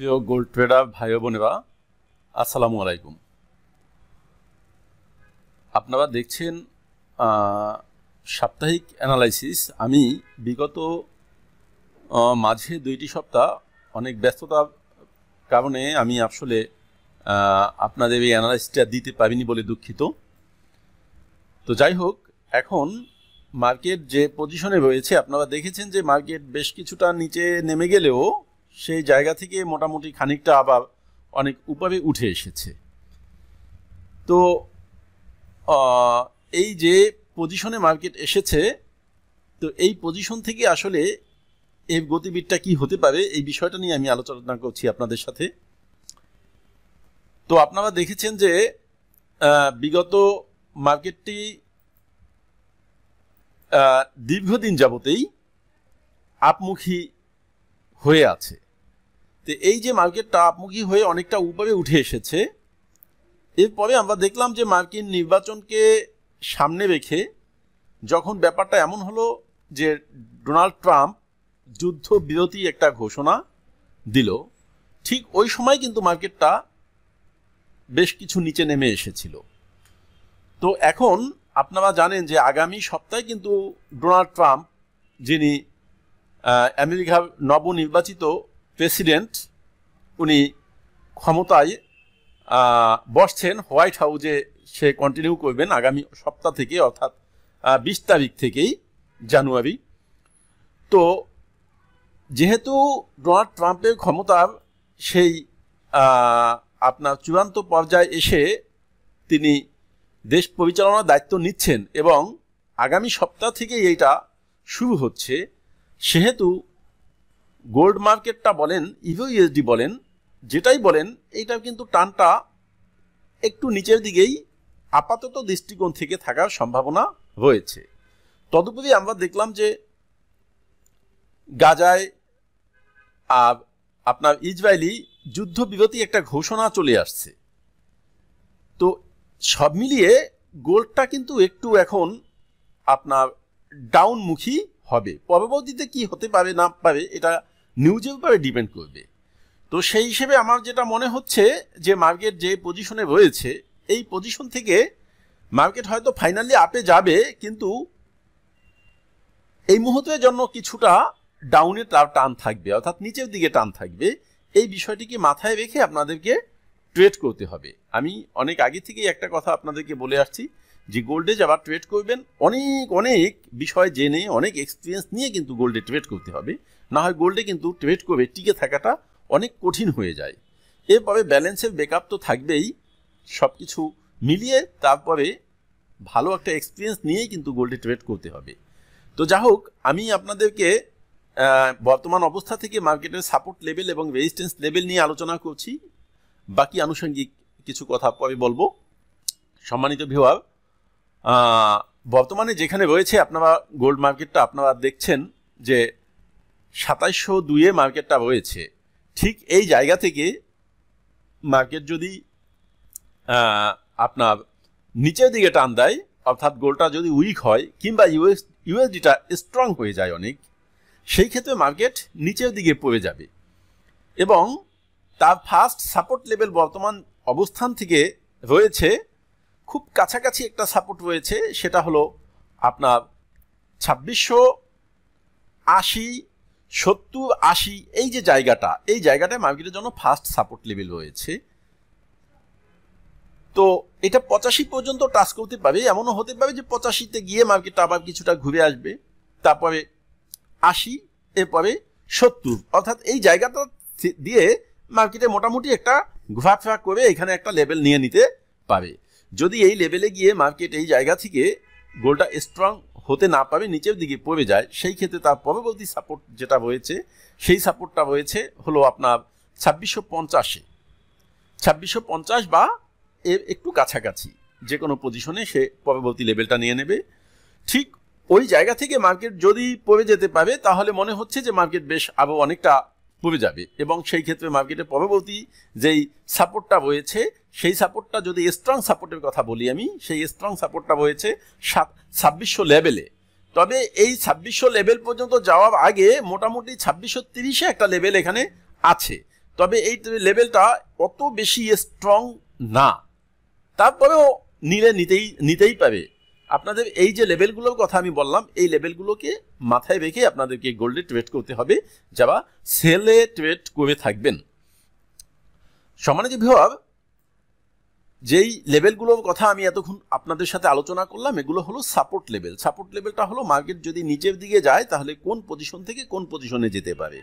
প্রিয় gold tedder ভাই বোনেরা, আসসালামু আলাইকুম। আপনারা দেখছেন সাপ্তাহিক অ্যানালাইসিস। আমি বিগত মাঝে 2টি সপ্তাহ অনেক ব্যস্ততার কারণে আমি আসলে আপনাদের এই অ্যানালাইসিসটা দিতে পারিনি বলে দুঃখিত। তো যাই হোক, এখন মার্কেট যে পজিশনে রয়েছে আপনারা দেখেছেন যে মার্কেট বেশ কিছুটা নিচে নেমে গেলেও সেই জায়গা থেকে মোটামুটি খানিকটা আবার অনেক উপরে উঠে এসেছে। তো এই যে পজিশনে মার্কেট এসেছে, তো এই পজিশন থেকে আসলে এর গতিবিধটা কি হতে পারে এই বিষয়টা নিয়ে আমি আলোচনা করছি আপনাদের সাথে। তো আপনারা দেখেছেন যে বিগত মার্কেটটি দীর্ঘদিন যাবতেই আপমুখী হয়ে আছে। তো এই যে মার্কেটটা আপমুখী হয়ে অনেকটা উপরে উঠে এসেছে, এরপরে আমরা দেখলাম যে মার্কিন নির্বাচনকে সামনে রেখে যখন ব্যাপারটা এমন হলো যে ডোনাল্ড ট্রাম্প যুদ্ধবিরতি একটা ঘোষণা দিল, ঠিক ওই সময় কিন্তু মার্কেটটা বেশ কিছু নিচে নেমে এসেছিল। তো এখন আপনারা জানেন যে আগামী সপ্তাহে কিন্তু ডোনাল্ড ট্রাম্প, যিনি আমেরিকার নবনির্বাচিত প্রেসিডেন্ট, উনি ক্ষমতায় বসছেন। হোয়াইট হাউসে সে কন্টিনিউ করবেন আগামী সপ্তাহ থেকে, অর্থাৎ 20 তারিখ থেকেই জানুয়ারি। তো যেহেতু ডোনাল্ড ট্রাম্পের ক্ষমতার সেই আপনার চূড়ান্ত পর্যায়ে এসে তিনি দেশ পরিচালনার দায়িত্ব নিচ্ছেন এবং আগামী সপ্তাহ থেকে এইটা শুরু হচ্ছে, সেহেতু গোল্ড মার্কেটটা বলেন, ইউএসডি বলেন, যেটাই বলেন, এইটা কিন্তু টানটা একটু নিচের দিকেই আপাতত দৃষ্টিকোণ থেকে থাকার সম্ভাবনা রয়েছে। তদুপরি আমরা দেখলাম যে গাজায় আর আপনার ইসরায়েলি যুদ্ধবিরতি একটা ঘোষণা চলে আসছে। তো সব মিলিয়ে গোল্ডটা কিন্তু একটু এখন আপনার ডাউনমুখী হবে। পরবর্তীতে কি হতে পারে না পারে এটা নিউজের উপরে ডিপেন্ড করবে। তো সেই হিসেবে আমার যেটা মনে হচ্ছে যে মার্কেট যে পজিশনে রয়েছে, এই পজিশন থেকে মার্কেট হয়তো ফাইনালি আপে যাবে, কিন্তু এই মুহূর্তের জন্য কিছুটা ডাউনে টান থাকবে, অর্থাৎ নিচের দিকে টান থাকবে। এই বিষয়টিকে মাথায় রেখে আপনাদেরকে ট্রেড করতে হবে। আমি অনেক আগে থেকেই একটা কথা আপনাদেরকে বলে আসছি যে গোল্ডে যারা ট্রেড করবেন অনেক বিষয় জেনে, অনেক এক্সপিরিয়েন্স নিয়ে কিন্তু গোল্ডে ট্রেড করতে হবে। না হয় গোল্ডে কিন্তু ট্রেড করে টিকে থাকাটা অনেক কঠিন হয়ে যায়। এরপরে ব্যালেন্সের ব্যাকআপ তো থাকবেই, সব কিছু মিলিয়ে তারপরে ভালো একটা এক্সপিরিয়েন্স নিয়েই কিন্তু গোল্ডে ট্রেড করতে হবে। তো যা হোক, আমি আপনাদেরকে বর্তমান অবস্থা থেকে মার্কেটের সাপোর্ট লেভেল এবং রেজিস্ট্যান্স লেভেল নিয়ে আলোচনা করছি। বাকি আনুষঙ্গিক কিছু কথা পরে বলবো। সম্মানিত ভিউয়ার, বর্তমানে যেখানে রয়েছে আপনারা গোল্ড মার্কেটটা আপনারা দেখছেন যে 2702-এ মার্কেটটা রয়েছে। ঠিক এই জায়গা থেকে মার্কেট যদি আপনার নিচের দিকে টান দেয়, অর্থাৎ গোল্ডটা যদি উইক হয় কিংবা ইউএসডিটা স্ট্রং হয়ে যায় অনেক, সেই ক্ষেত্রে মার্কেট নিচের দিকে পড়ে যাবে এবং তার ফার্স্ট সাপোর্ট লেভেল বর্তমান অবস্থান থেকে রয়েছে খুব কাছাকাছি একটা সাপোর্ট রয়েছে, সেটা হলো আপনার 2680, 70, 80 এই যে জায়গাটা, এই জায়গাটায় মার্কেটের জন্য ফার্স্ট সাপোর্ট লেভেল রয়েছে। তো এটা 85 পর্যন্ত টাচ করতে পারে, এমনও হতে পারে যে 85-তে গিয়ে মার্কেটটা আবার কিছুটা ঘুরে আসবে, তারপরে 80, এরপরে 70, অর্থাৎ এই জায়গাটা দিয়ে মার্কেটে মোটামুটি একটা ঘোরাফেরা করে এখানে একটা লেভেল নিয়ে নিতে পারে। যদি এই লেভেলে গিয়ে মার্কেট এই জায়গা থেকে গোল্ডটা স্ট্রং হতে না পারে, নিচের দিকে পড়ে যায়, সেই ক্ষেত্রে তার পরবর্তী সাপোর্ট যেটা রয়েছে, সেই সাপোর্টটা রয়েছে হলো আপনার 2650-এ, 2650 বা এর একটু কাছাকাছি যে কোনো পজিশনে সে পরবর্তী লেভেলটা নিয়ে নেবে। ঠিক ওই জায়গা থেকে মার্কেট যদি পড়ে যেতে পারে, তাহলে মনে হচ্ছে যে মার্কেট বেশ আরও অনেকটা পড়ে যাবে এবং সেই ক্ষেত্রে মার্কেটের পরবর্তী যেই সাপোর্টটা রয়েছে, সেই সাপোর্টটা যদি স্ট্রং সাপোর্টের কথা বলি আমি, সেই স্ট্রং সাপোর্টটা রয়েছে 2600 লেভেলে। তবে এই 2600 লেভেল পর্যন্ত যাওয়ার আগে মোটামুটি 2630-এ একটা লেভেল এখানে আছে। তবে এই লেভেলটা অত বেশি স্ট্রং না, তারপরেও নিতেই পারে। আপনাদের এই যে লেভেলগুলোর কথা আমি বললাম, এই লেভেলগুলোকে মাথায় রেখে আপনাদেরকে গোল্ডে ট্রেড করতে হবে, যারা সেলে ট্রেড করে থাকবেন। সম্মানিত ভিউয়ার, যেই লেভেলগুলোর কথা আমি এতক্ষণ আপনাদের সাথে আলোচনা করলাম, এগুলো হলো সাপোর্ট লেভেল। সাপোর্ট লেভেলটা হলো মার্কেট যদি নিচের দিকে যায় তাহলে কোন পজিশন থেকে কোন পজিশনে যেতে পারে।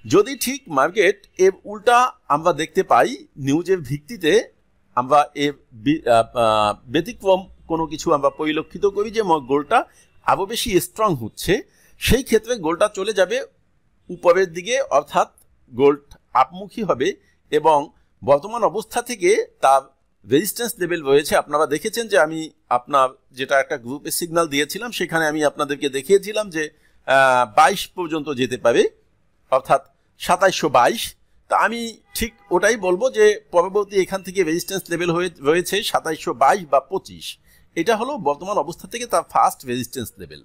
যদি ঠিক মার্কেট এর উল্টা আমরা দেখতে পাই, নিউজের ভিত্তিতে আমরা এর ব্যতিক্রম কোনো কিছু আমরা পরিলক্ষিত করি যে গোল্ডটা আরও বেশি স্ট্রং হচ্ছে, সেই ক্ষেত্রে গোল্ডটা চলে যাবে উপরের দিকে, অর্থাৎ গোল্ড আপমুখী হবে এবং বর্তমান অবস্থা থেকে তার রেজিস্ট্যান্স লেভেল রয়েছে। আপনারা দেখেছেন যে আমি আপনার যেটা একটা গ্রুপে সিগন্যাল দিয়েছিলাম, সেখানে আমি আপনাদেরকে দেখিয়েছিলাম যে 22 পর্যন্ত যেতে পারে, অর্থাৎ 2722। তা আমি ঠিক ওটাই বলবো যে পরবর্তী এখান থেকে রেজিস্ট্যান্স লেভেল রয়েছে 2722 বা 25। এটা হলো বর্তমান অবস্থা থেকে তার ফার্স্ট রেজিস্ট্যান্স লেভেল।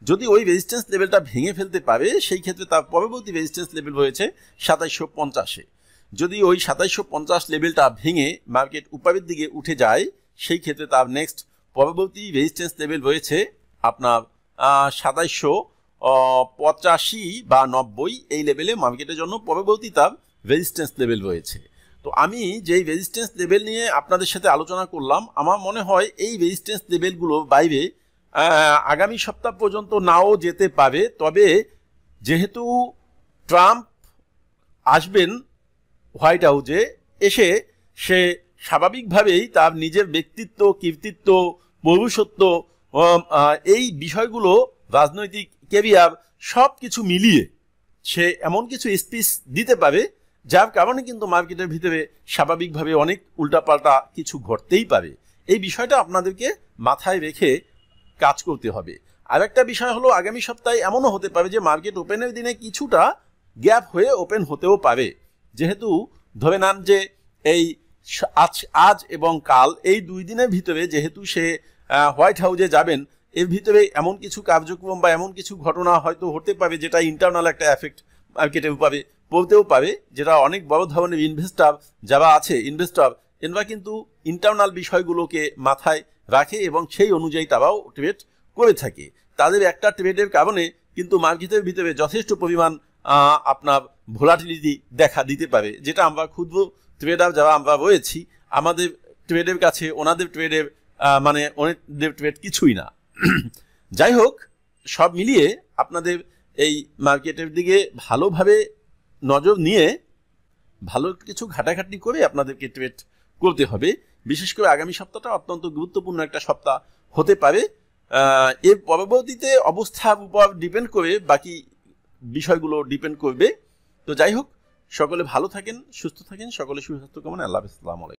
যদি ওই রেজিস্ট্যান্স লেভেলটা ভেঙে ফেলতে পারে, সেই ক্ষেত্রে তার পরবর্তী রেজিস্ট্যান্স লেভেল রয়েছে 2750-এ। যদি ওই 2750 লেভেলটা ভেঙে মার্কেট উপরের দিকে উঠে যায়, সেই ক্ষেত্রে তার নেক্সট পরবর্তী রেজিস্ট্যান্স লেভেল রয়েছে আপনার 2785 বা 90। এই লেভেলে মার্কেটের জন্য পরবর্তী তার রেজিস্ট্যান্স লেভেল রয়েছে। তো আমি যেই রেজিস্ট্যান্স লেভেল নিয়ে আপনাদের সাথে আলোচনা করলাম, আমার মনে হয় এই রেজিস্ট্যান্স লেভেলগুলোর বাইরে আগামী সপ্তাহ পর্যন্ত নাও যেতে পারে। তবে যেহেতু ট্রাম্প আসবেন হোয়াইট হাউসে, এসে সে স্বাভাবিকভাবেই তার নিজের ব্যক্তিত্ব, কীর্তিত্ব, পৌরুষত্ব, এই বিষয়গুলো, রাজনৈতিক ক্যারিয়ার সব কিছু মিলিয়ে সে এমন কিছু স্পিচ দিতে পারে যার কারণে কিন্তু মার্কেটের ভিতরে স্বাভাবিকভাবে অনেক উল্টাপাল্টা কিছু ঘটতেই পারে। এই বিষয়টা আপনাদেরকে মাথায় রেখে কাজ করতে হবে। আরেকটা বিষয় হলো, আগামী সপ্তাহে এমনও হতে পারে যে মার্কেট ওপেনের দিনে কিছুটা গ্যাপ হয়ে ওপেন হতেও পারে। যেহেতু ধরে নেন যে এই আজ এবং কাল এই 2 দিনের ভিতরে যেহেতু সে হোয়াইট হাউসে যাবেন, এর ভিতরে এমন কিছু কার্যক্রম বা এমন কিছু ঘটনা হয়তো হতে পারে যেটা ইন্টারনাল একটা এফেক্ট মার্কেটের উপরে পড়তেও পারে, যেটা অনেক বড় ধরনের ইনভেস্টর যারা আছে, এনরা কিন্তু ইন্টারনাল বিষয়গুলোকে মাথায় রাখে এবং সেই অনুযায়ী তারাও ট্রেড করে থাকে। তাদের একটা ট্রেডের কারণে কিন্তু মার্কেটের ভিতরে যথেষ্ট পরিমাণ আপনার ভোলাটিলিটি দেখা দিতে পারে, যেটা আমরা ক্ষুদ্র ট্রেডার যারা আমরা রয়েছি, আমাদের ট্রেডের কাছে ওনাদের ট্রেডের মানে ওনাদের ট্রেড কিছুই না। যাই হোক, সব মিলিয়ে আপনাদের এই মার্কেটের দিকে ভালোভাবে নজর নিয়ে ভালো কিছু ঘাটাঘাটি করে আপনাদেরকে ট্রেড করতে হবে। বিশেষ করে আগামী সপ্তাহটা অত্যন্ত গুরুত্বপূর্ণ একটা সপ্তাহ হতে পারে। এর পরবর্তীতে অবস্থার উপর ডিপেন্ড করে বাকি বিষয়গুলো ডিপেন্ড করবে। তো যাই হোক, সকলে ভালো থাকেন, সুস্থ থাকেন, সকলে সুস্বাস্থ্য কামনা। আল্লাহ হাফেজ। আসসালামু আলাইকুম।